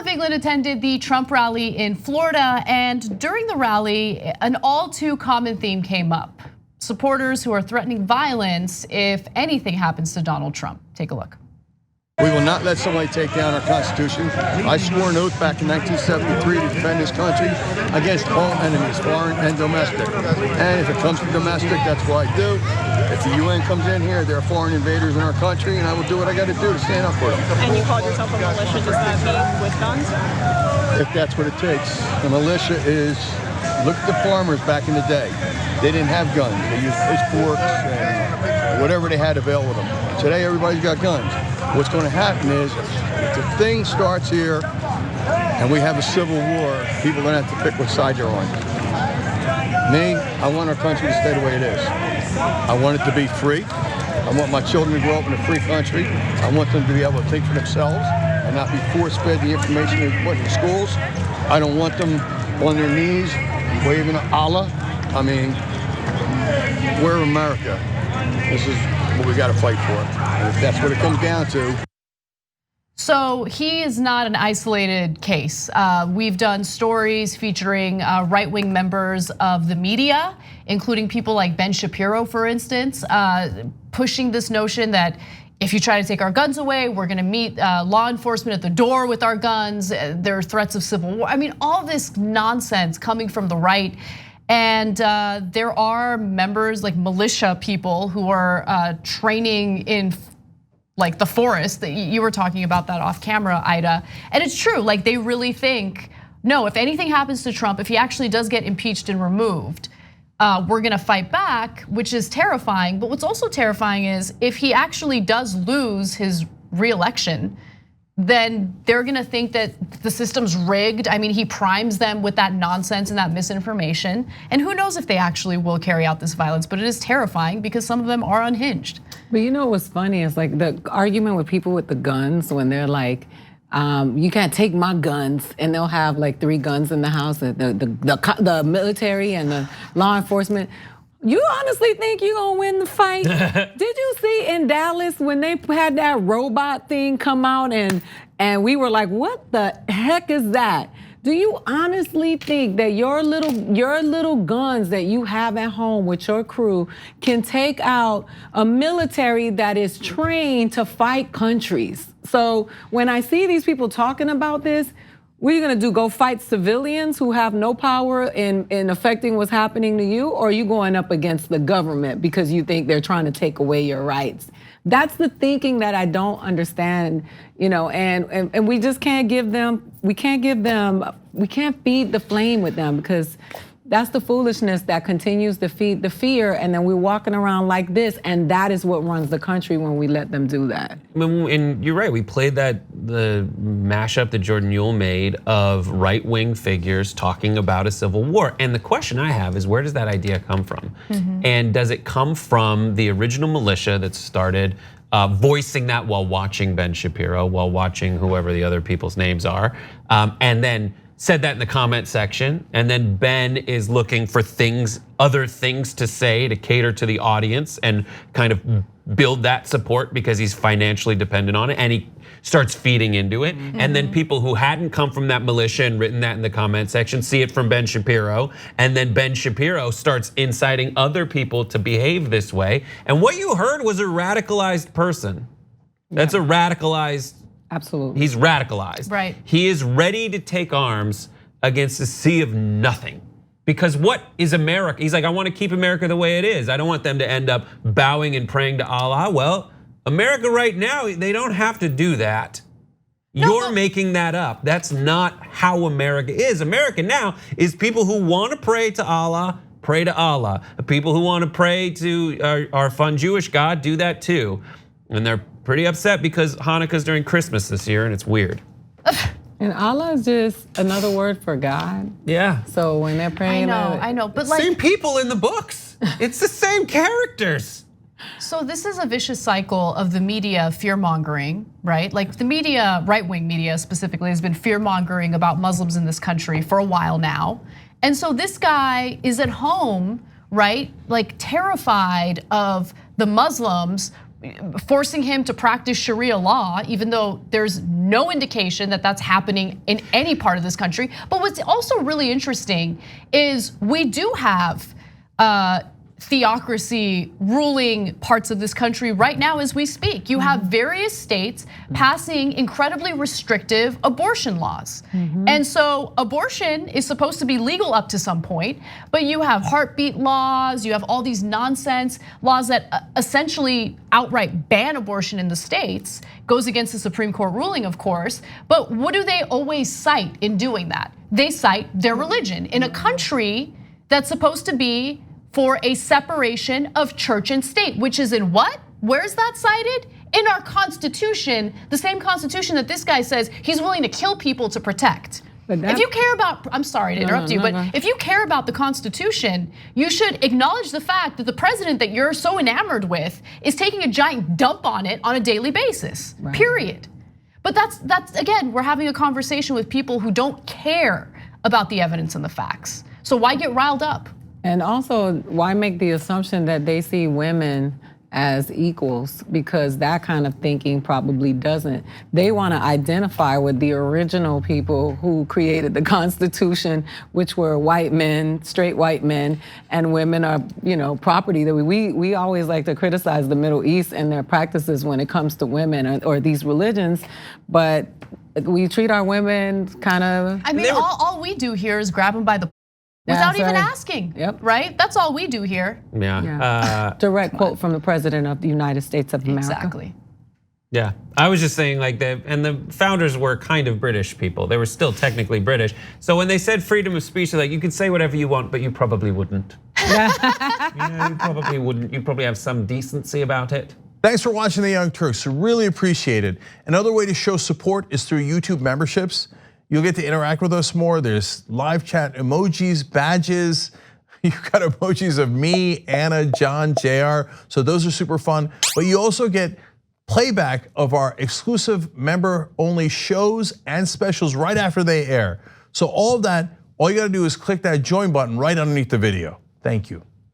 of England attended the Trump rally in Florida, and during the rally, an all too common theme came up. Supporters who are threatening violence if anything happens to Donald Trump. Take a look. We will not let somebody take down our Constitution. I swore an oath back in 1973 to defend this country against all enemies, foreign and domestic. And if it comes to domestic, that's what I do. If the UN comes in here, there are foreign invaders in our country, and I will do what I got to do to stand up for them. And you called yourself a militia, does that mean with guns? If that's what it takes. The militia is, look at the farmers back in the day. They didn't have guns. They used pitchforks and whatever they had available to them. Today, everybody's got guns. What's going to happen is, if the thing starts here and we have a civil war, people are going to have to pick what side they're on. Me, I want our country to stay the way it is. I want it to be free. I want my children to grow up in a free country. I want them to be able to think for themselves and not be force-fed the information they put in schools. I don't want them on their knees waving Allah. I mean, we're America. This is what we got to fight for. And if that's what it comes down to. So he is not an isolated case. We've done stories featuring right-wing members of the media, including people like Ben Shapiro, for instance, pushing this notion that if you try to take our guns away, we're gonna meet law enforcement at the door with our guns. There are threats of civil war. I mean, all this nonsense coming from the right. And there are members, like militia people, who are training in like the forest. That you were talking about that off camera, Aida. And it's true, like they really think, no, if anything happens to Trump, if he actually does get impeached and removed, we're gonna fight back, which is terrifying. But what's also terrifying is if he actually does lose his re-election, then they're gonna think that the system's rigged. I mean, he primes them with that nonsense and that misinformation. And who knows if they actually will carry out this violence, but it is terrifying because some of them are unhinged. But you know what's funny is like the argument with people with the guns when they're like, you can't take my guns, and they'll have like 3 guns in the house, the military and the law enforcement. You honestly think you're gonna win the fight? Did you see in Dallas when they had that robot thing come out and we were like, what the heck is that? Do you honestly think that your little guns that you have at home with your crew can take out a military that is trained to fight countries? So when I see these people talking about this, what are you gonna do, go fight civilians who have no power in affecting what's happening to you? Or are you going up against the government because you think they're trying to take away your rights? That's the thinking that I don't understand, and we just can't give them, we can't feed the flame with them because that's the foolishness that continues to feed the fear, and then we're walking around like this, and that is what runs the country when we let them do that. And you're right, we played the mashup that Jordan Newell made of right-wing figures talking about a civil war. And the question I have is, where does that idea come from? And does it come from the original militia that started voicing that while watching Ben Shapiro, while watching whoever the other people's names are, and then said that in the comment section, and then Ben is looking for other things to say to cater to the audience and kind of build that support because he's financially dependent on it, and he starts feeding into it. And then people who hadn't come from that militia and written that in the comment section see it from Ben Shapiro, and then Ben Shapiro starts inciting other people to behave this way. And what you heard was a radicalized person. That's a radicalized. Absolutely. He's radicalized. Right. He is ready to take arms against a sea of nothing. Because what is America? He's like, I want to keep America the way it is. I don't want them to end up bowing and praying to Allah. Well, America right now, they don't have to do that. You're making that up. That's not how America is. America now is people who want to pray to Allah, pray to Allah. People who want to pray to our fun Jewish God, do that too. And they're pretty upset because Hanukkah's during Christmas this year, and it's weird. And Allah is just another word for God. Yeah. So when they're praying, I know, but like same people in the books. It's the same characters. So this is a vicious cycle of the media fear-mongering, right? Like the media, right-wing media specifically, has been fear-mongering about Muslims in this country for a while now. And so this guy is at home, right? Like terrified of the Muslims forcing him to practice Sharia law, even though there's no indication that that's happening in any part of this country. But what's also really interesting is we do have theocracy ruling parts of this country right now as we speak. You have various states passing incredibly restrictive abortion laws. And so abortion is supposed to be legal up to some point, but you have heartbeat laws, you have all these nonsense laws that essentially outright ban abortion in the states, goes against the Supreme Court ruling, of course. But what do they always cite in doing that? They cite their religion in a country that's supposed to be for a separation of church and state, which is in what? Where's that cited? In our Constitution, the same Constitution that this guy says he's willing to kill people to protect. If you care about, I'm sorry to interrupt you, but if you care about the Constitution, you should acknowledge the fact that the president that you're so enamored with is taking a giant dump on it on a daily basis, period. But that's again, we're having a conversation with people who don't care about the evidence and the facts. So why get riled up? And also, why make the assumption that they see women as equals? Because that kind of thinking probably doesn't. They want to identify with the original people who created the Constitution, which were white men, straight white men, and women are, property. That we always like to criticize the Middle East and their practices when it comes to women or these religions, but we treat our women kind of. I mean, all we do here is grab them by the without even asking, right? That's all we do here. Direct quote from the President of the United States of America. Exactly. Yeah, I was just saying and the founders were kind of British people. They were still technically British. So when they said freedom of speech, they're like, you can say whatever you want, but you probably wouldn't. You probably wouldn't. You probably have some decency about it. Thanks for watching The Young Turks, really appreciate it. Another way to show support is through YouTube memberships. You'll get to interact with us more. There's live chat emojis, badges. You've got emojis of me, Anna, John, JR. So those are super fun. But you also get playback of our exclusive member-only shows and specials right after they air. So all of that, all you gotta do is click that join button right underneath the video. Thank you.